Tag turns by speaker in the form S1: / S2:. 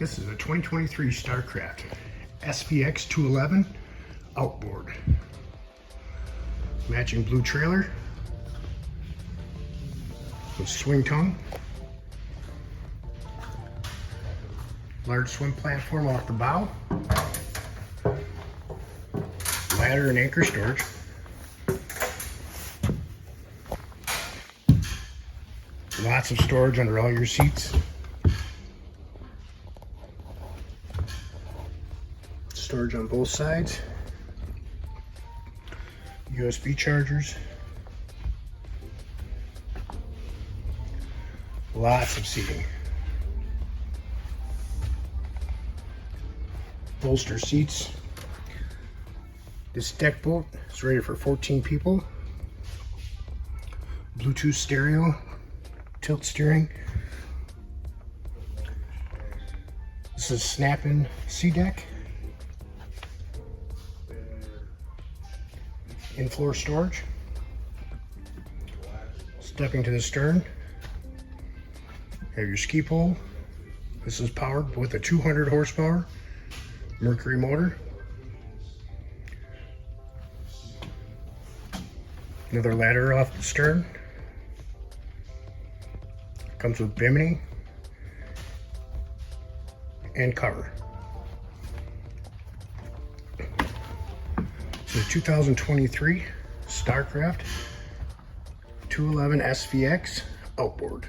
S1: This is a 2023 Starcraft SVX 211 outboard. Matching blue trailer with swing tongue. Large swim platform off the bow. Ladder and anchor storage. Lots of storage under all your seats. Storage on both sides. USB chargers. Lots of seating. Bolster seats. This deck boat is rated for 14 people. Bluetooth stereo, tilt steering. This is snap-in sea deck. In-floor storage. Stepping to the stern. Have your ski pole. This is powered with a 200 horsepower Mercury motor. Another ladder off the stern. Comes with bimini and cover. The 2023 Starcraft 211 SVX outboard.